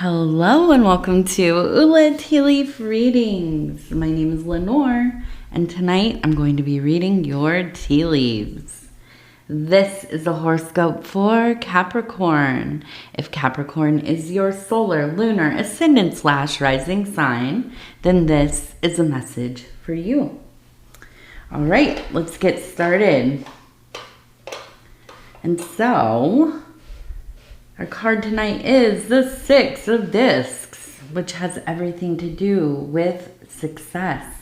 Hello and welcome to Ula Tea Leaf Readings. My name is Lenor and tonight I'm going to be reading your tea leaves. This is a horoscope for Capricorn. If Capricorn is your solar, lunar, ascendant / rising sign, then this is a message for you. All right, let's get started. And so, our card tonight is the Six of Discs, which has everything to do with success.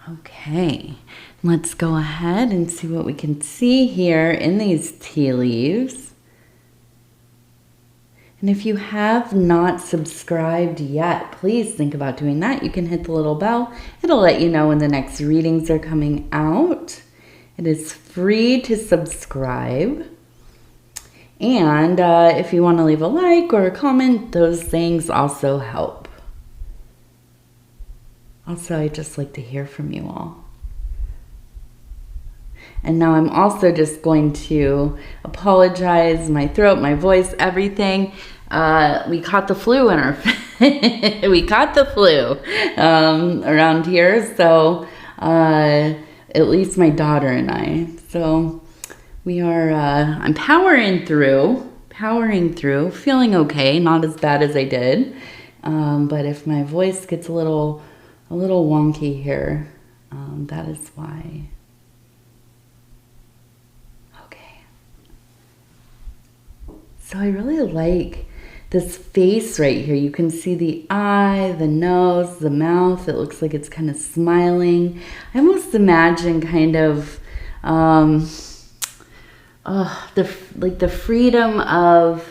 Okay, let's go ahead and see what we can see here in these tea leaves. And if you have not subscribed yet, please think about doing that. You can hit the little bell. It'll let you know when the next readings are coming out. It is free to subscribe. And if you want to leave a like or a comment, those things also help. Also, I just like to hear from you all. And now I'm also just going to apologize, my throat, my voice, everything. We caught the flu in our around here, so at least my daughter and I. So we are, I'm powering through, feeling okay, not as bad as I did. But if my voice gets a little wonky here, that is why. Okay. So I really like this face right here. You can see the eye, the nose, the mouth. It looks like it's kind of smiling. I almost imagine kind of the freedom of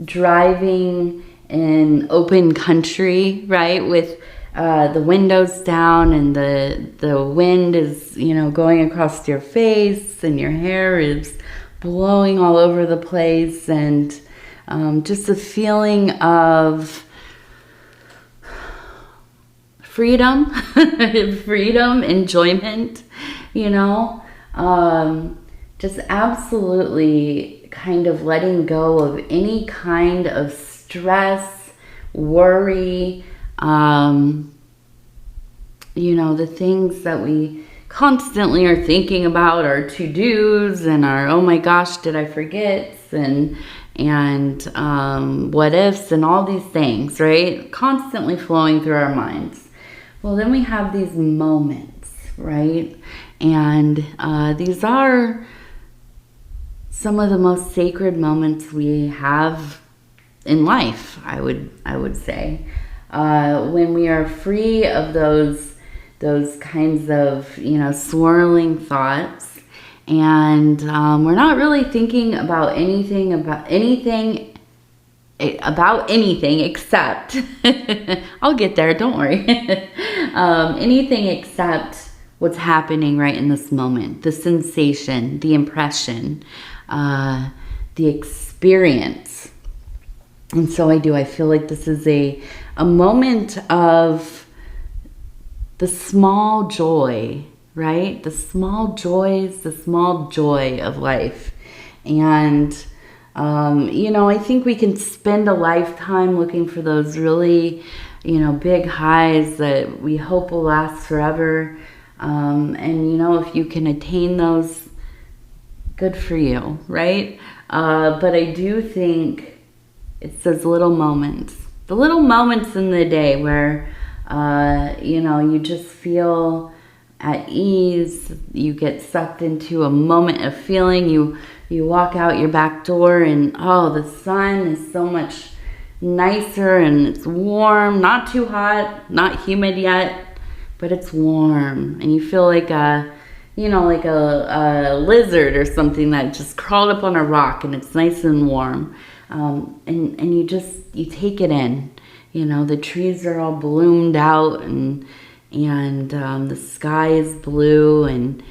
driving in open country, right? With the windows down and the wind is, going across your face and your hair is blowing all over the place, and just a feeling of freedom, enjoyment, just absolutely kind of letting go of any kind of stress, worry, the things that we constantly are thinking about, our to-dos and our, oh my gosh, did I forget, and what ifs and all these things, right? Constantly flowing through our minds. Well, then we have these moments, right? And these are some of the most sacred moments we have in life, I would say. When we are free of those kinds of, swirling thoughts, and we're not really thinking about anything except I'll get there, don't worry. Anything except what's happening right in this moment, the sensation, the impression, the experience. And so I feel like this is a moment of the small joy, right? The small joys, the small joy of life. And, I think we can spend a lifetime looking for those really, big highs that we hope will last forever. And, if you can attain those, good for you, right? But I do think it's those little moments, the little moments in the day where, you just feel at ease. You get sucked into a moment of feeling. You walk out your back door and, the sun is so much nicer and it's warm, not too hot, not humid yet, but it's warm. And you feel like a lizard or something that just crawled up on a rock, and it's nice and warm. And you take it in. The trees are all bloomed out, and the sky is blue, and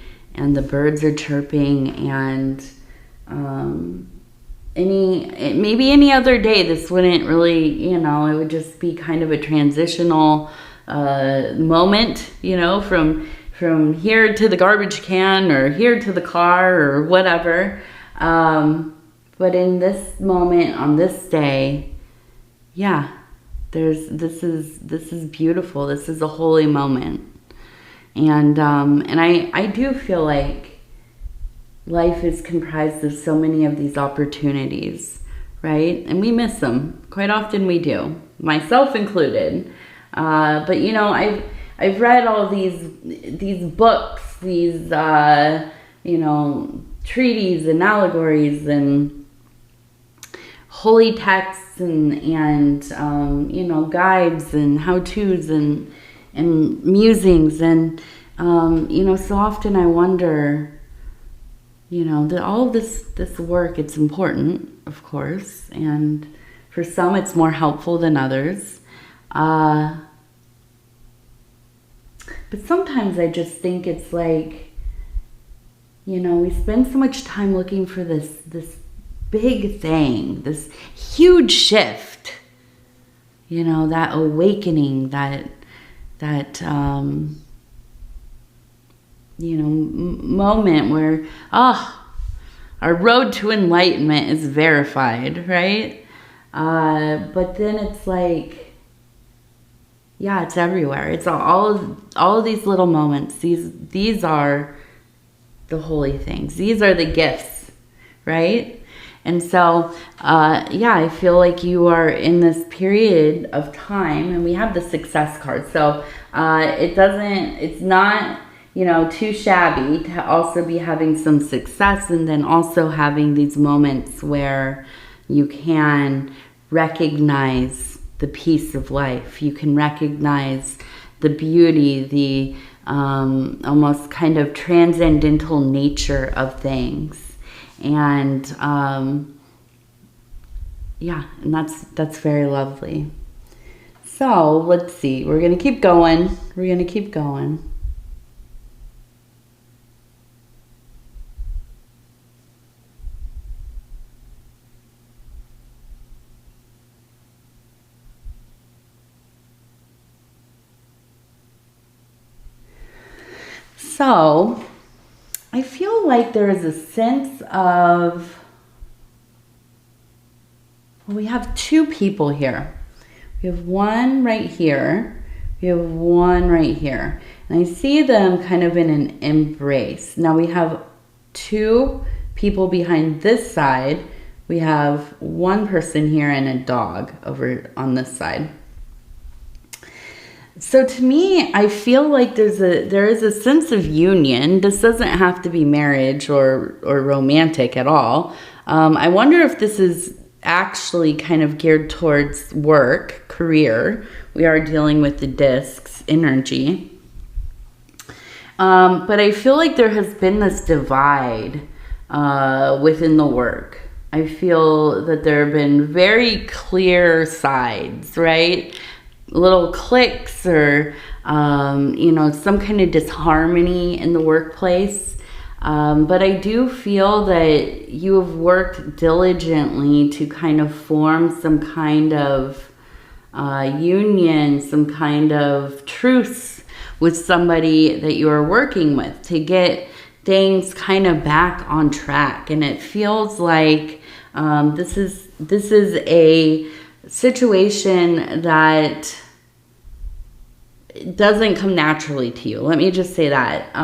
the birds are chirping, and maybe any other day this wouldn't really, it would just be kind of a transitional moment, from here to the garbage can or here to the car or whatever. But in this moment, on this day, yeah, this is beautiful. This is a holy moment. And I do feel like life is comprised of so many of these opportunities, right? And we miss them. Quite often we do, myself included. But you know, I've read all these books, these you know, treaties and allegories and holy texts and you know, guides and how-tos and musings and you know, so often I wonder, you know, that all of this work, it's important, of course, and for some it's more helpful than others. But sometimes I just think it's like, you know, we spend so much time looking for this big thing, this huge shift, you know, that awakening, that you know, moment where, our road to enlightenment is verified, right? But then it's like, yeah, it's everywhere. It's all of these little moments. These are the holy things. These are the gifts, right? And so, yeah, I feel like you are in this period of time, and we have the success card. So it's not, you know, too shabby to also be having some success, and then also having these moments where you can recognize the peace of life. You can recognize the beauty, the almost kind of transcendental nature of things. And yeah, and that's very lovely. So let's see, we're gonna keep going. So I feel like there is a sense of, well, we have two people here. We have one right here. We have one right here. And I see them kind of in an embrace. Now we have two people behind this side. We have one person here and a dog over on this side. So to me, I feel like there is a sense of union. This doesn't have to be marriage or romantic at all. I wonder if this is actually kind of geared towards work, career. We are dealing with the discs energy. But I feel like there has been this divide within the work. I feel that there have been very clear sides, right? Little cliques or, you know, some kind of disharmony in the workplace. But I do feel that you have worked diligently to kind of form some kind of union, some kind of truce with somebody that you are working with to get things kind of back on track. And it feels like this is a situation that doesn't come naturally to you. Let me just say that.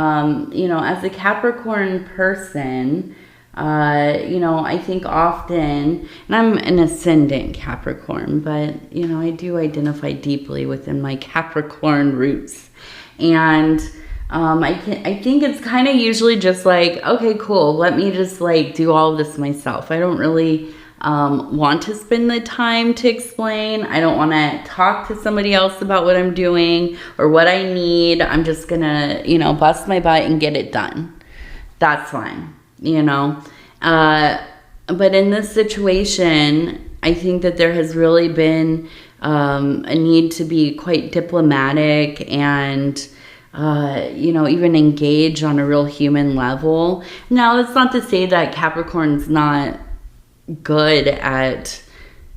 You know, as a Capricorn person, you know, I think often, and I'm an ascendant Capricorn, but, you know, I do identify deeply within my Capricorn roots. And I think it's kind of usually just like, okay, cool, let me just like do all of this myself. I don't really want to spend the time to explain. I don't want to talk to somebody else about what I'm doing or what I need. I'm just gonna, you know, bust my butt and get it done. That's fine, you know. But in this situation, I think that there has really been a need to be quite diplomatic and you know, even engage on a real human level. Now, that's not to say that Capricorn's not good at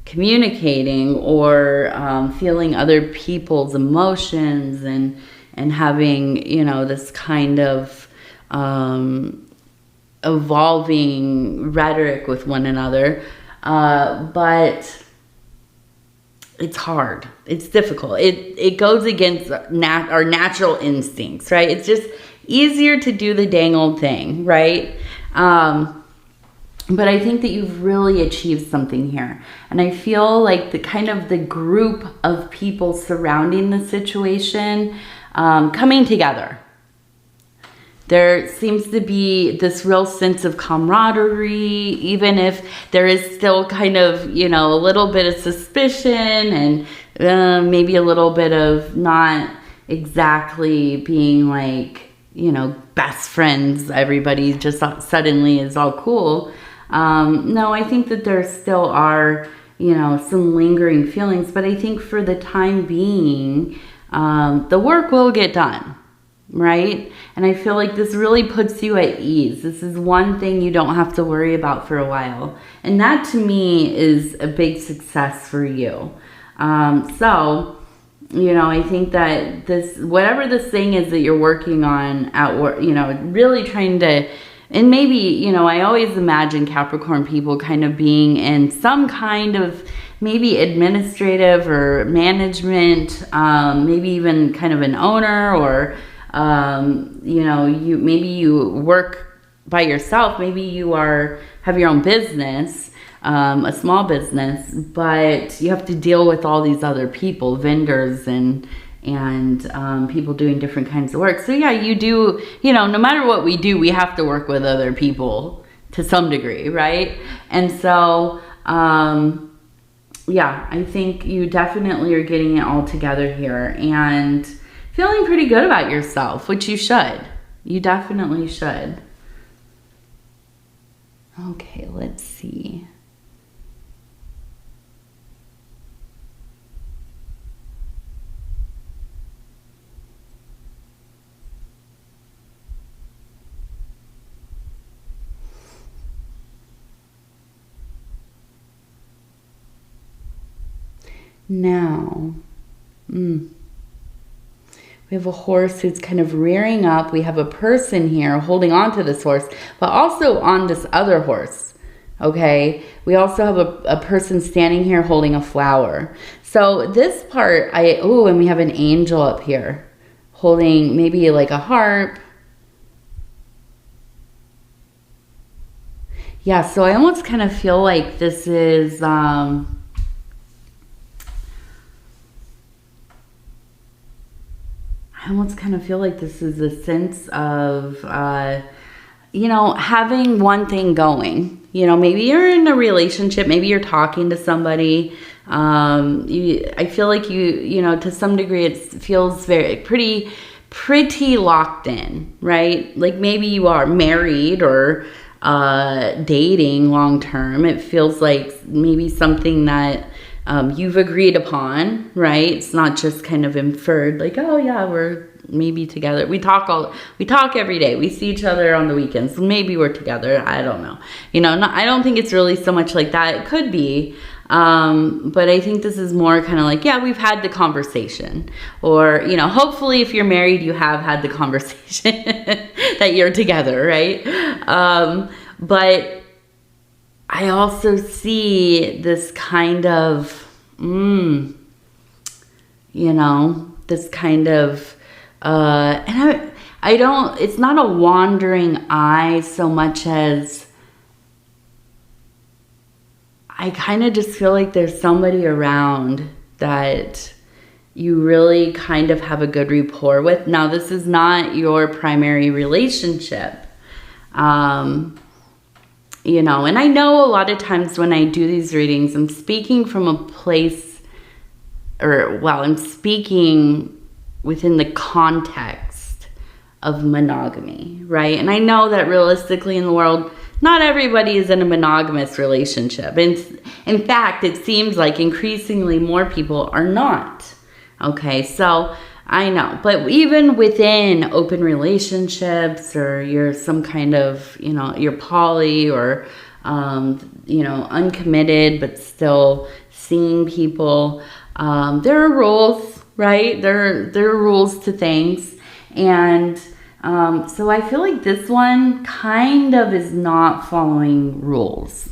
communicating or feeling other people's emotions and having, you know, this kind of evolving rhetoric with one another. But it's hard. It's difficult. It goes against our natural instincts, right? It's just easier to do the dang old thing, right? But I think that you've really achieved something here. And I feel like the group of people surrounding the situation coming together. There seems to be this real sense of camaraderie, even if there is still kind of, you know, a little bit of suspicion and maybe a little bit of not exactly being like, you know, best friends. Everybody just suddenly is all cool. No, I think that there still are, you know, some lingering feelings, but I think for the time being, the work will get done, right? And I feel like this really puts you at ease. This is one thing you don't have to worry about for a while. And that to me is a big success for you. So, you know, I think that whatever this thing is that you're working on at work, you know, really trying to, and maybe, you know, I always imagine Capricorn people kind of being in some kind of maybe administrative or management, maybe even kind of an owner, or, you know, maybe you work by yourself. Maybe you have your own business, a small business, but you have to deal with all these other people, vendors and people doing different kinds of work. So yeah, you do, you know, no matter what we do, we have to work with other people to some degree, right? And so, yeah, I think you definitely are getting it all together here and feeling pretty good about yourself, which you should. You definitely should. Okay, let's see. Now, we have a horse who's kind of rearing up. We have a person here holding on to this horse, but also on this other horse, okay? We also have a person standing here holding a flower. So this part, and we have an angel up here holding maybe like a harp. Yeah, so I almost kind of feel like this is... I almost kind of feel like this is a sense of, you know, having one thing going. You know, maybe you're in a relationship, maybe you're talking to somebody. I feel like you know, to some degree it feels pretty locked in, right? Like maybe you are married or dating long term. It feels like maybe something that you've agreed upon, right? It's not just kind of inferred, like, oh yeah, we're maybe together. We talk every day. We see each other on the weekends. So maybe we're together. I don't know. You know, I don't think it's really so much like that. It could be, but I think this is more kind of like, yeah, we've had the conversation, or, you know, hopefully if you're married, you have had the conversation that you're together, right? But I also see this kind of, you know, this kind of, and I don't, it's not a wandering eye so much as I kind of just feel like there's somebody around that you really kind of have a good rapport with. Now, this is not your primary relationship. You know, and I know a lot of times when I do these readings, I'm speaking from a place, I'm speaking within the context of monogamy, right? And I know that realistically in the world, not everybody is in a monogamous relationship. And in fact, it seems like increasingly more people are not. Okay, so I know, but even within open relationships, or you're some kind of, you know, you're poly, or, you know, uncommitted, but still seeing people, there are rules, right? There are rules to things. And So I feel like this one kind of is not following rules.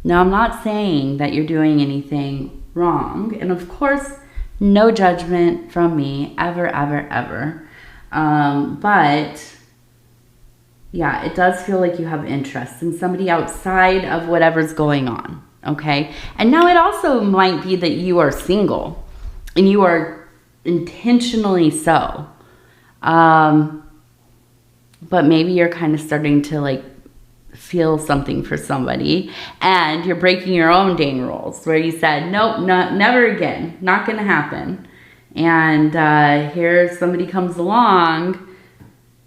Now, I'm not saying that you're doing anything wrong. And of course, no judgment from me, ever, ever, ever. But yeah, it does feel like you have interest in somebody outside of whatever's going on. Okay. And now it also might be that you are single and you are intentionally so. But maybe you're kind of starting to like feel something for somebody and you're breaking your own dang rules where you said, nope, never again, not going to happen. And here somebody comes along,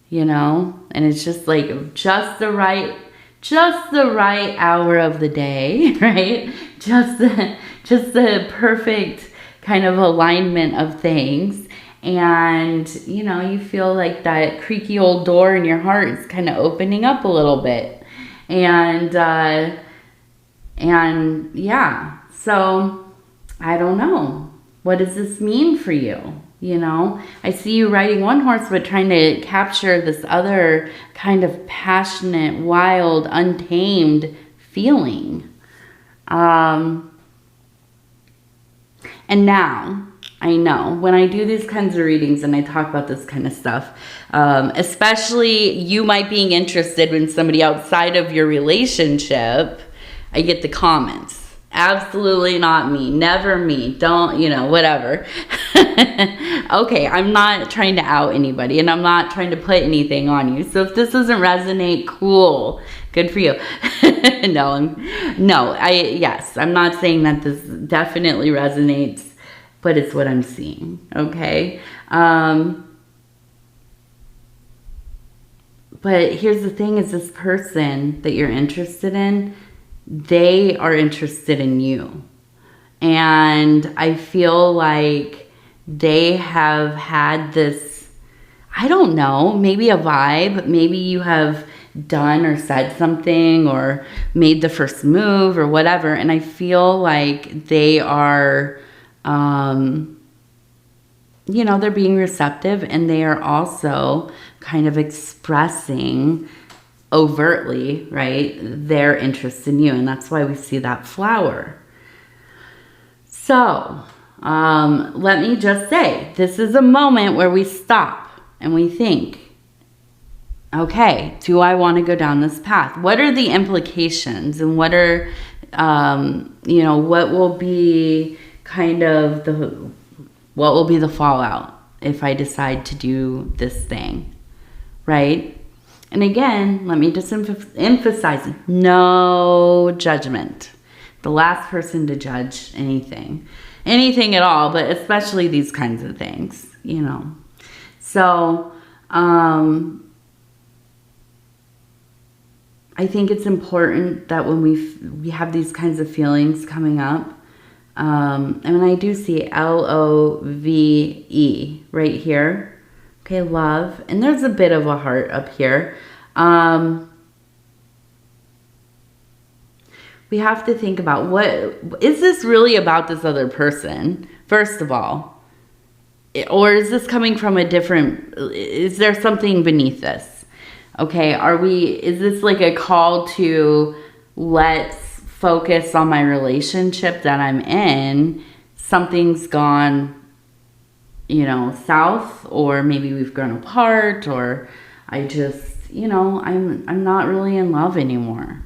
you know, and it's just like just the right hour of the day, right? Just the perfect kind of alignment of things. And, you know, you feel like that creaky old door in your heart is kind of opening up a little bit. And yeah, so I don't know. What does this mean for you? You know, I see you riding one horse, but trying to capture this other kind of passionate, wild, untamed feeling. And now, I know when I do these kinds of readings and I talk about this kind of stuff, especially you might being interested in somebody outside of your relationship, I get the comments. Absolutely not me. Never me. Don't, you know, whatever. Okay, I'm not trying to out anybody and I'm not trying to put anything on you. So if this doesn't resonate, cool. Good for you. Yes, I'm not saying that this definitely resonates, but it's what I'm seeing, okay? But here's the thing is this person that you're interested in, they are interested in you. And I feel like they have had this, I don't know, maybe a vibe. Maybe you have done or said something or made the first move or whatever. And I feel like they are, you know, they're being receptive and they are also kind of expressing overtly, right, their interest in you. And that's why we see that flower. So, let me just say, this is a moment where we stop and we think, okay, do I want to go down this path? What are the implications and what are, you know, what will be kind of what will be the fallout if I decide to do this thing, right? And again, let me just emphasize, no judgment. The last person to judge anything at all, but especially these kinds of things, you know. So, I think it's important that when we have these kinds of feelings coming up, and I do see Love right here. Okay, love. And there's a bit of a heart up here. We have to think about what is this really about this other person, first of all? Or is this coming from a different, is there something beneath this? Okay, is this like a call to let's focus on my relationship that I'm in? Something's gone, you know, south, or maybe we've grown apart, or I just, you know, I'm not really in love anymore.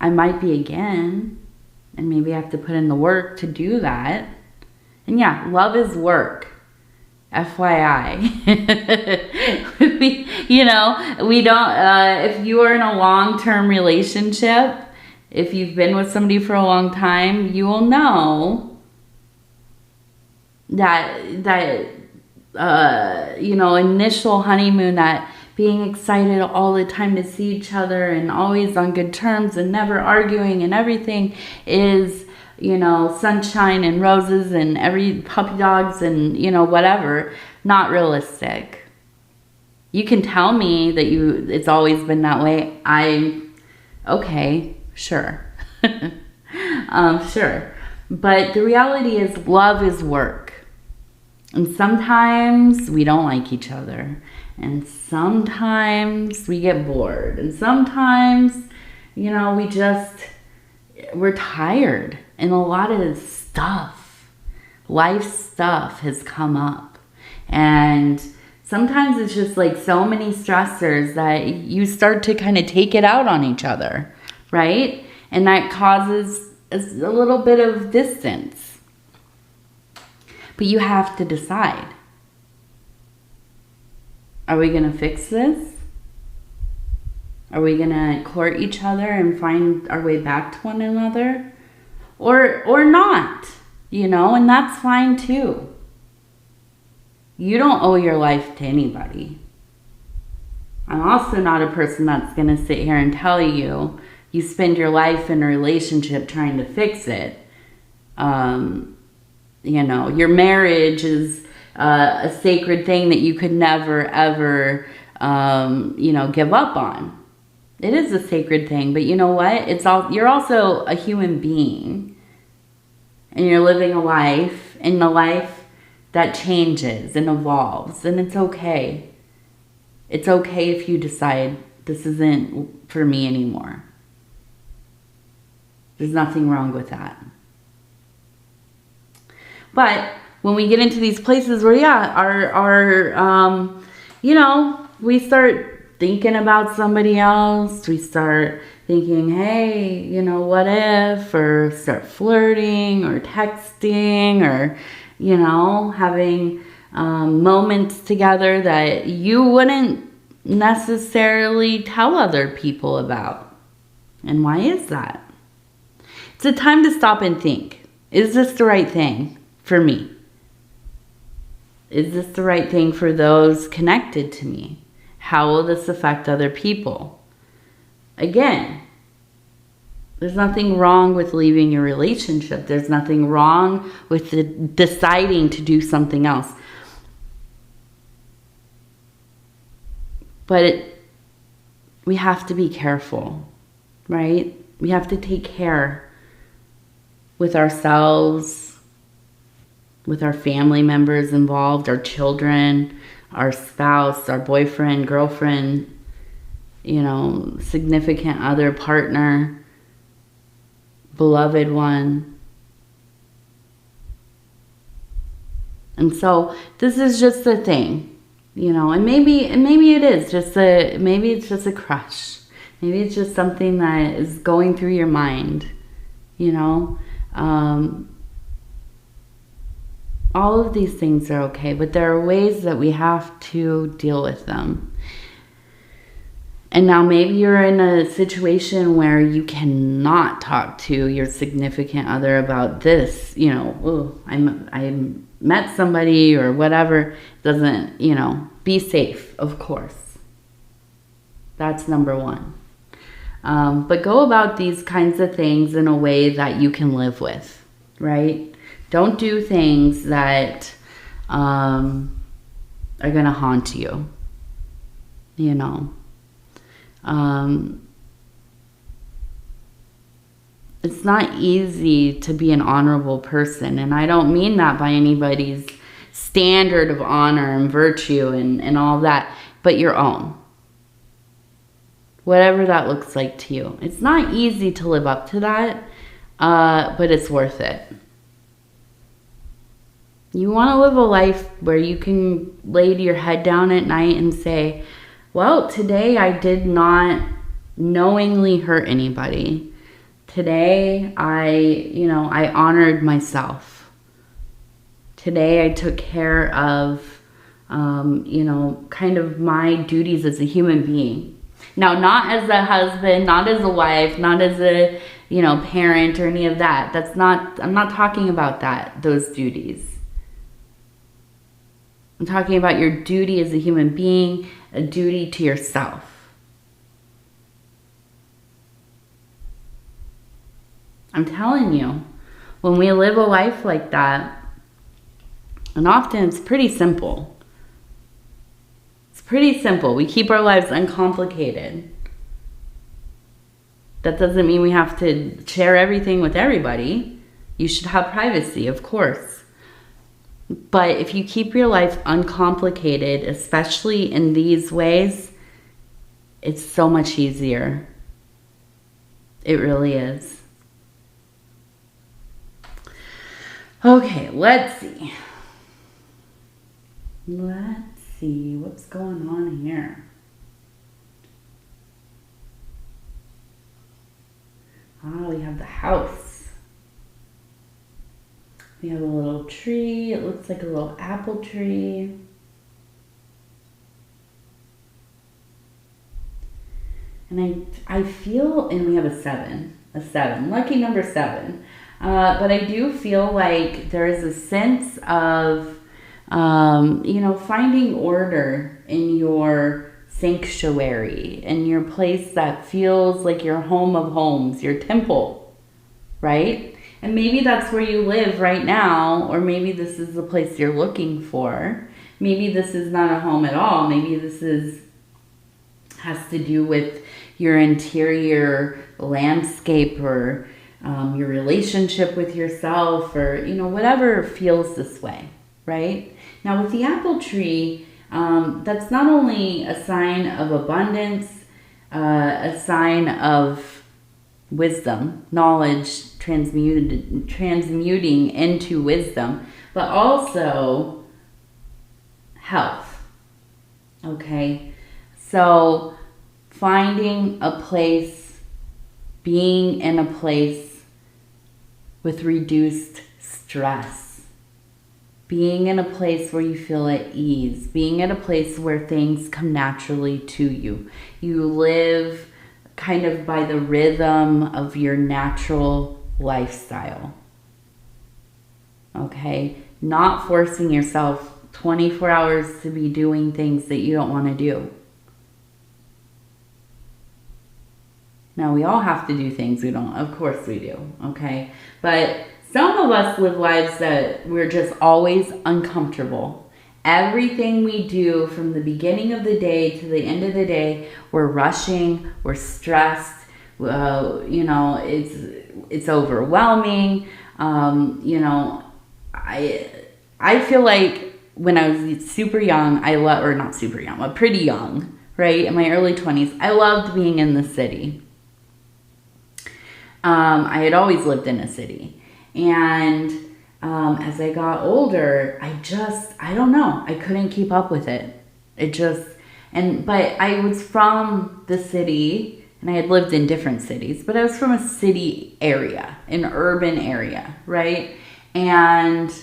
I might be again, and maybe I have to put in the work to do that. And yeah, love is work. FYI. You know, we don't, if you are in a long-term relationship, if you've been with somebody for a long time, you will know that you know, initial honeymoon, that being excited all the time to see each other and always on good terms and never arguing and everything is, you know, sunshine and roses and every puppy dogs and, you know, whatever. Not realistic. You can tell me that it's always been that way. Okay, sure. Sure. But the reality is love is work. And sometimes we don't like each other. And sometimes we get bored. And sometimes, you know, we're tired. And a lot of stuff, life stuff has come up. And sometimes it's just like so many stressors that you start to kind of take it out on each other, right? And that causes a little bit of distance. But you have to decide. Are we going to fix this? Are we going to court each other and find our way back to one another? Or not, you know, and that's fine too. You don't owe your life to anybody. I'm also not a person that's going to sit here and tell you you spend your life in a relationship trying to fix it. You know, your marriage is a sacred thing that you could never, ever, you know, give up on. It is a sacred thing, but you know what? You're also a human being, and you're living a life, and a life that changes and evolves, and it's okay. It's okay if you decide this isn't for me anymore. There's nothing wrong with that. But when we get into these places where, you know, we start thinking about somebody else, we start thinking, hey, you know, what if, or start flirting or texting or, you know, having moments together that you wouldn't necessarily tell other people about. And why is that? It's a time to stop and think. Is this the right thing for me? Is this the right thing for those connected to me? How will this affect other people? Again, there's nothing wrong with leaving your relationship. There's nothing wrong with deciding to do something else. But we have to be careful, right? We have to take care with ourselves, with our family members involved, our children, our spouse, our boyfriend, girlfriend, you know, significant other, partner, beloved one. And so this is just a thing, you know, and maybe it's just a crush. Maybe it's just something that is going through your mind, you know. All of these things are okay, but there are ways that we have to deal with them. And now maybe you're in a situation where you cannot talk to your significant other about this, you know, oh, I met somebody or whatever. Doesn't, you know, be safe, of course. That's number one. But go about these kinds of things in a way that you can live with, right? Don't do things that are going to haunt you, you know. It's not easy to be an honorable person, and I don't mean that by anybody's standard of honor and virtue and all that, but your own. Whatever that looks like to you. It's not easy to live up to that, but it's worth it. You want to live a life where you can lay your head down at night and say, well, today I did not knowingly hurt anybody. Today I honored myself. Today I took care of, kind of my duties as a human being. Now, not as a husband, not as a wife, not as a, parent or any of that. I'm not talking about those duties. I'm talking about your duty as a human being, a duty to yourself. I'm telling you, when we live a life like that, and often it's pretty simple. It's pretty simple. We keep our lives uncomplicated. That doesn't mean we have to share everything with everybody. You should have privacy, of course. But if you keep your life uncomplicated, especially in these ways, it's so much easier. It really is. Okay, let's see. Let's see what's going on here. We have the house. We have a little tree. It looks like a little apple tree. And I feel, and we have a 7, lucky number 7. But I do feel like there is a sense of, finding order in your sanctuary, in your place that feels like your home of homes, your temple, right? And maybe that's where you live right now, or maybe this is the place you're looking for. Maybe this is not a home at all. Maybe this has to do with your interior landscape, or your relationship with yourself, or, whatever feels this way, right? Now with the apple tree, that's not only a sign of abundance, a sign of wisdom, knowledge transmuting into wisdom, but also health, okay? So finding a place, being in a place with reduced stress, being in a place where you feel at ease, being at a place where things come naturally to you. You live kind of by the rhythm of your natural lifestyle. Okay? Not forcing yourself 24 hours to be doing things that you don't want to do. Now, we all have to do things we don't, of course we do, okay? But some of us live lives that we're just always uncomfortable. Everything we do from the beginning of the day to the end of the day, we're rushing, we're stressed, it's overwhelming. I feel like when I was super young, or not super young, but pretty young, right? In my early 20s, I loved being in the city. I had always lived in a city. And as I got older, I don't know, I couldn't keep up with it. But I was from the city, and I had lived in different cities, but I was from a city area, an urban area, right? And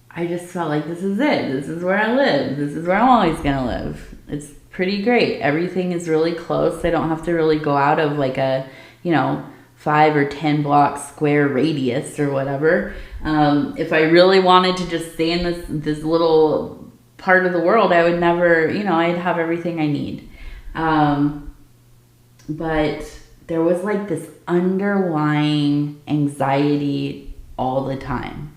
I just felt like this is it. This is where I live. This is where I'm always going to live. It's pretty great. Everything is really close. I don't have to really go out of like a, 5 or 10 block square radius or whatever. If I really wanted to just stay in this little part of the world, I would never, I'd have everything I need. But there was like this underlying anxiety all the time.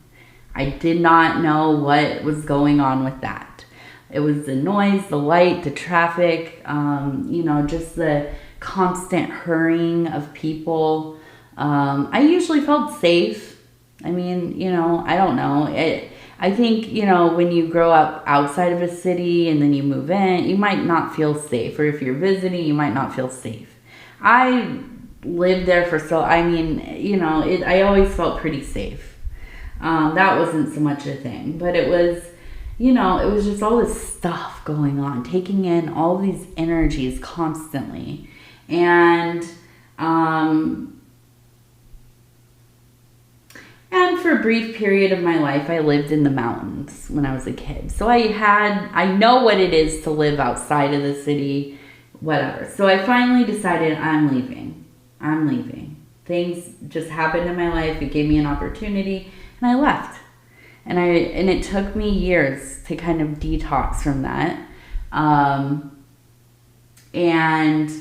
I did not know what was going on with that. It was the noise, the light, the traffic, just the constant hurrying of people. I usually felt safe. I mean, I don't know. I think, when you grow up outside of a city and then you move in, you might not feel safe. Or if you're visiting, you might not feel safe. I lived there I always felt pretty safe. That wasn't so much a thing. But it was, it was just all this stuff going on, taking in all these energies constantly. And for a brief period of my life, I lived in the mountains when I was a kid. So I know what it is to live outside of the city, whatever. So I finally decided I'm leaving. Things just happened in my life. It gave me an opportunity, and I left. And it took me years to kind of detox from that. And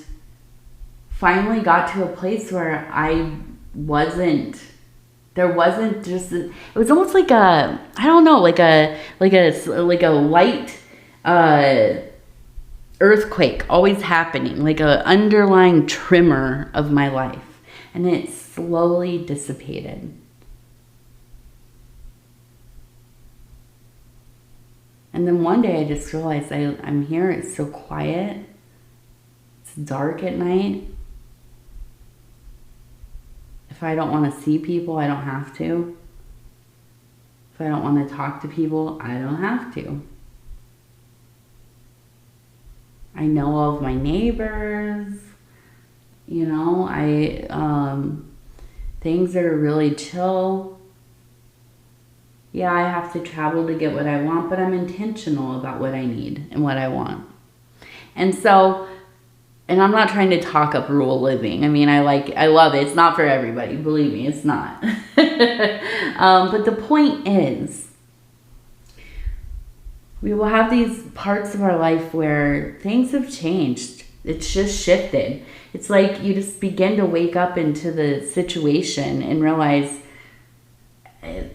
finally got to a place where there wasn't just, it was almost like a, I don't know, like a light earthquake always happening, like a underlying tremor of my life. And it slowly dissipated. And then one day I just realized I'm here, it's so quiet. It's dark at night. If I don't want to see people, I don't have to. If I don't want to talk to people, I don't have to. I know all of my neighbors. You know, things that are really chill. Yeah, I have to travel to get what I want, but I'm intentional about what I need and what I want. And so, and I'm not trying to talk up rural living. I mean, I love it. It's not for everybody. Believe me, it's not. But the point is, we will have these parts of our life where things have changed. It's just shifted. It's like you just begin to wake up into the situation and realize,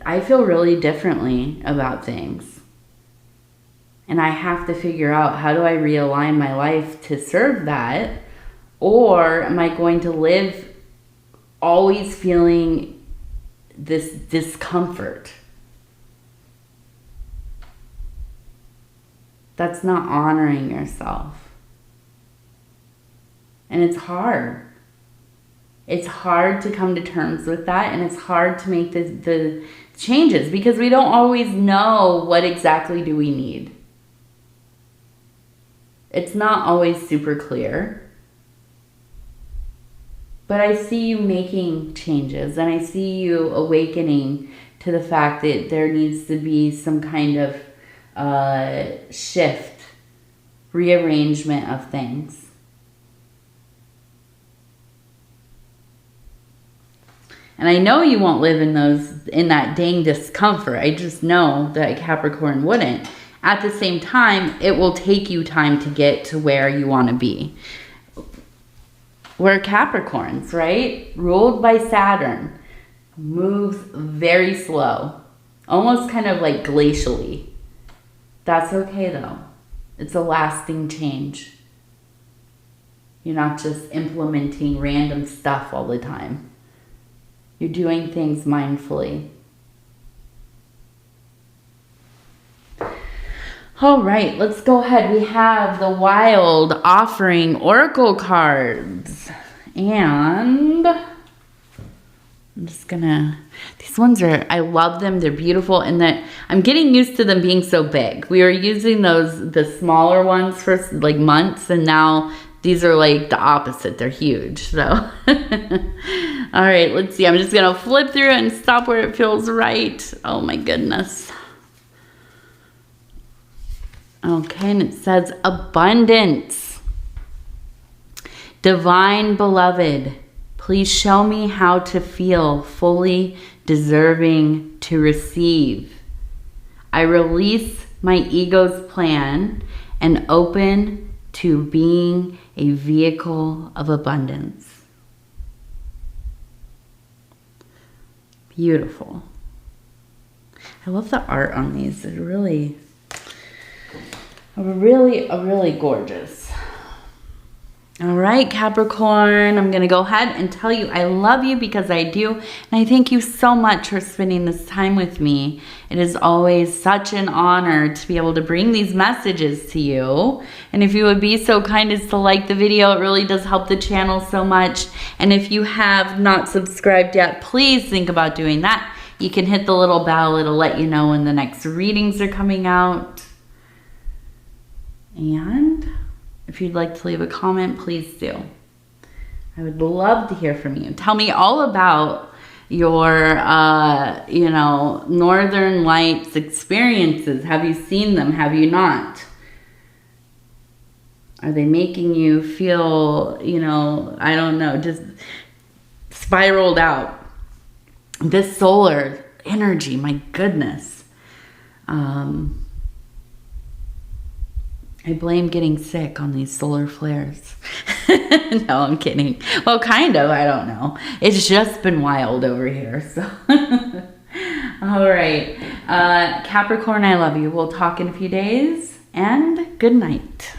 I feel really differently about things. And I have to figure out, how do I realign my life to serve that? Or am I going to live always feeling this discomfort? That's not honoring yourself. And it's hard. It's hard to come to terms with that, and it's hard to make the changes because we don't always know what exactly do we need. It's not always super clear. But I see you making changes, and I see you awakening to the fact that there needs to be some kind of shift, rearrangement of things. And I know you won't live in that dang discomfort. I just know that Capricorn wouldn't. At the same time, it will take you time to get to where you want to be. We're Capricorns, right? Ruled by Saturn. Moves very slow. Almost kind of like glacially. That's okay though. It's a lasting change. You're not just implementing random stuff all the time. You're doing things mindfully. All right, let's go ahead. We have the Wild Offering Oracle cards. And I'm just gonna, these ones are, I love them. They're beautiful. And that I'm getting used to them being so big. We were using the smaller ones for like months, and now these are like the opposite. They're huge. So, all right, let's see. I'm just going to flip through it and stop where it feels right. Oh my goodness. Okay, and it says abundance. Divine beloved, please show me how to feel fully deserving to receive. I release my ego's plan and open to being a vehicle of abundance. Beautiful. I love the art on these. They're really gorgeous. All right, Capricorn, I'm going to go ahead and tell you I love you because I do. And I thank you so much for spending this time with me. It is always such an honor to be able to bring these messages to you. And if you would be so kind as to like the video, it really does help the channel so much. And if you have not subscribed yet, please think about doing that. You can hit the little bell. It'll let you know when the next readings are coming out. And if you'd like to leave a comment, please do. I would love to hear from you. Tell me all about your, Northern Lights experiences. Have you seen them? Have you not? Are they making you feel, I don't know, just spiraled out? This solar energy, my goodness. I blame getting sick on these solar flares. No, I'm kidding. Well, kind of, I don't know. It's just been wild over here, so. All right. Capricorn, I love you. We'll talk in a few days, and good night.